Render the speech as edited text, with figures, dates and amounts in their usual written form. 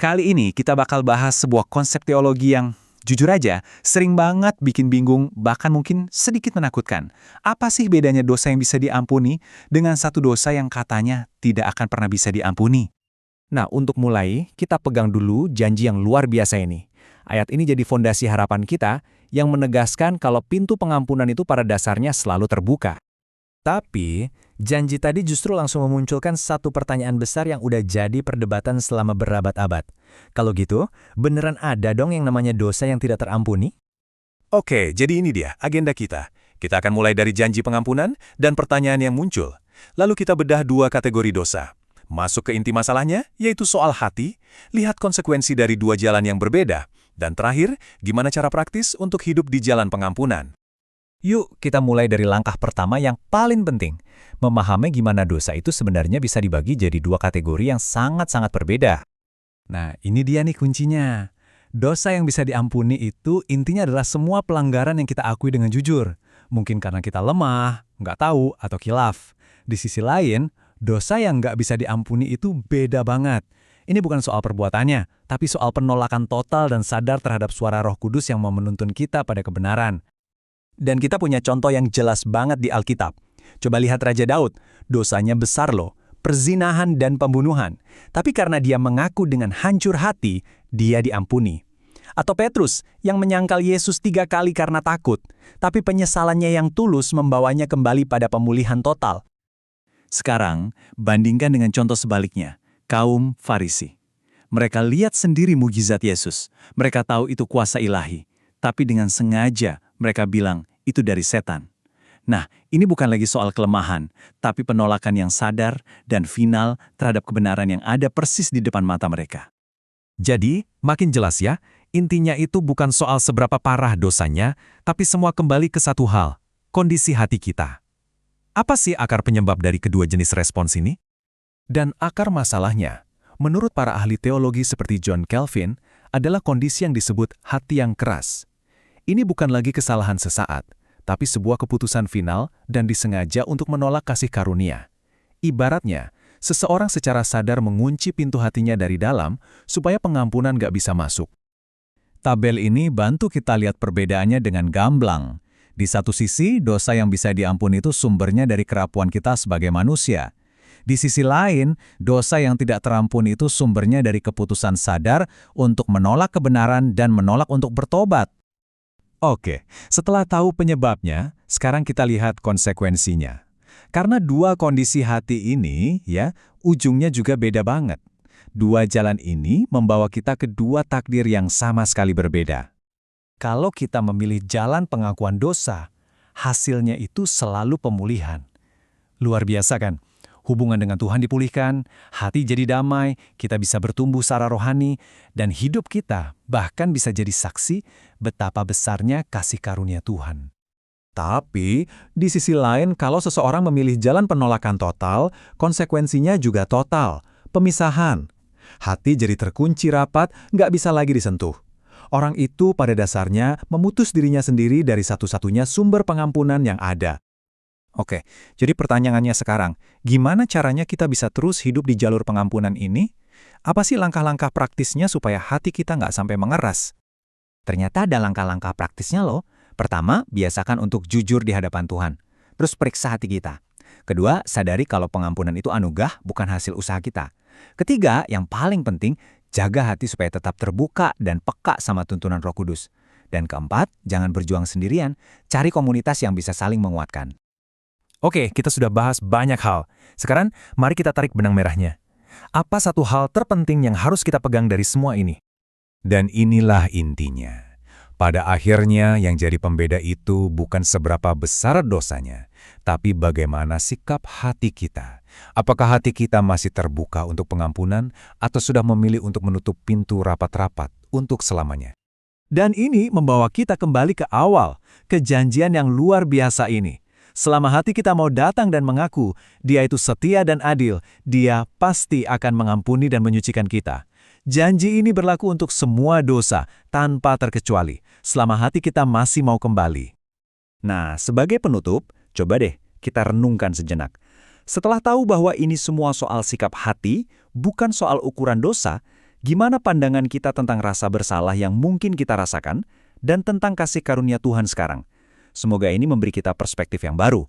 Kali ini kita bakal bahas sebuah konsep teologi yang jujur aja sering banget bikin bingung, bahkan mungkin sedikit menakutkan. Apa sih bedanya dosa yang bisa diampuni dengan satu dosa yang katanya tidak akan pernah bisa diampuni? Nah, untuk mulai, kita pegang dulu janji yang luar biasa ini. Ayat ini jadi fondasi harapan kita yang menegaskan kalau pintu pengampunan itu pada dasarnya selalu terbuka. Tapi, janji tadi justru langsung memunculkan satu pertanyaan besar yang udah jadi perdebatan selama berabad-abad. Kalau gitu, beneran ada dong yang namanya dosa yang tidak terampuni? Oke, jadi ini dia agenda kita. Kita akan mulai dari janji pengampunan dan pertanyaan yang muncul. Lalu kita bedah dua kategori dosa. Masuk ke inti masalahnya, yaitu soal hati, lihat konsekuensi dari dua jalan yang berbeda, dan terakhir, gimana cara praktis untuk hidup di jalan pengampunan. Yuk, kita mulai dari langkah pertama yang paling penting. Memahami gimana dosa itu sebenarnya bisa dibagi jadi dua kategori yang sangat-sangat berbeda. Nah, ini dia nih kuncinya. Dosa yang bisa diampuni itu intinya adalah semua pelanggaran yang kita akui dengan jujur. Mungkin karena kita lemah, nggak tahu, atau khilaf. Di sisi lain, dosa yang nggak bisa diampuni itu beda banget. Ini bukan soal perbuatannya, tapi soal penolakan total dan sadar terhadap suara Roh Kudus yang mau menuntun kita pada kebenaran. Dan kita punya contoh yang jelas banget di Alkitab. Coba lihat Raja Daud, dosanya besar loh, perzinahan dan pembunuhan. Tapi karena dia mengaku dengan hancur hati, dia diampuni. Atau Petrus yang menyangkal Yesus 3 kali karena takut, tapi penyesalannya yang tulus membawanya kembali pada pemulihan total. Sekarang, bandingkan dengan contoh sebaliknya, kaum Farisi. Mereka lihat sendiri mukjizat Yesus. Mereka tahu itu kuasa ilahi. Tapi dengan sengaja mereka bilang itu dari setan. Nah, ini bukan lagi soal kelemahan, tapi penolakan yang sadar dan final terhadap kebenaran yang ada persis di depan mata mereka. Jadi, makin jelas ya, intinya itu bukan soal seberapa parah dosanya, tapi semua kembali ke satu hal, kondisi hati kita. Apa sih akar penyebab dari kedua jenis respons ini? Dan akar masalahnya, menurut para ahli teologi seperti John Calvin, adalah kondisi yang disebut hati yang keras. Ini bukan lagi kesalahan sesaat, tapi sebuah keputusan final dan disengaja untuk menolak kasih karunia. Ibaratnya, seseorang secara sadar mengunci pintu hatinya dari dalam supaya pengampunan gak bisa masuk. Tabel ini bantu kita lihat perbedaannya dengan gamblang. Di satu sisi, dosa yang bisa diampuni itu sumbernya dari kerapuan kita sebagai manusia. Di sisi lain, dosa yang tidak terampuni itu sumbernya dari keputusan sadar untuk menolak kebenaran dan menolak untuk bertobat. Oke, setelah tahu penyebabnya, sekarang kita lihat konsekuensinya. Karena dua kondisi hati ini, ujungnya juga beda banget. Dua jalan ini membawa kita ke dua takdir yang sama sekali berbeda. Kalau kita memilih jalan pengakuan dosa, hasilnya itu selalu pemulihan. Luar biasa kan? Hubungan dengan Tuhan dipulihkan, hati jadi damai, kita bisa bertumbuh secara rohani, dan hidup kita bahkan bisa jadi saksi betapa besarnya kasih karunia Tuhan. Tapi, di sisi lain, kalau seseorang memilih jalan penolakan total, konsekuensinya juga total, pemisahan. Hati jadi terkunci rapat, nggak bisa lagi disentuh. Orang itu pada dasarnya memutus dirinya sendiri dari satu-satunya sumber pengampunan yang ada. Oke, jadi pertanyaannya sekarang, gimana caranya kita bisa terus hidup di jalur pengampunan ini? Apa sih langkah-langkah praktisnya supaya hati kita nggak sampai mengeras? Ternyata ada langkah-langkah praktisnya loh. Pertama, biasakan untuk jujur di hadapan Tuhan. Terus periksa hati kita. Kedua, sadari kalau pengampunan itu anugerah, bukan hasil usaha kita. Ketiga, yang paling penting, jaga hati supaya tetap terbuka dan peka sama tuntunan Roh Kudus. Dan keempat, jangan berjuang sendirian, cari komunitas yang bisa saling menguatkan. Oke, kita sudah bahas banyak hal. Sekarang, mari kita tarik benang merahnya. Apa satu hal terpenting yang harus kita pegang dari semua ini? Dan inilah intinya. Pada akhirnya yang jadi pembeda itu bukan seberapa besar dosanya, tapi bagaimana sikap hati kita. Apakah hati kita masih terbuka untuk pengampunan atau sudah memilih untuk menutup pintu rapat-rapat untuk selamanya? Dan ini membawa kita kembali ke awal, kejanjian yang luar biasa ini. Selama hati kita mau datang dan mengaku, Dia itu setia dan adil, Dia pasti akan mengampuni dan menyucikan kita. Janji ini berlaku untuk semua dosa, tanpa terkecuali, selama hati kita masih mau kembali. Nah, sebagai penutup, coba deh kita renungkan sejenak. Setelah tahu bahwa ini semua soal sikap hati, bukan soal ukuran dosa, Gimana pandangan kita tentang rasa bersalah yang mungkin kita rasakan dan tentang kasih karunia Tuhan sekarang? Semoga ini memberi kita perspektif yang baru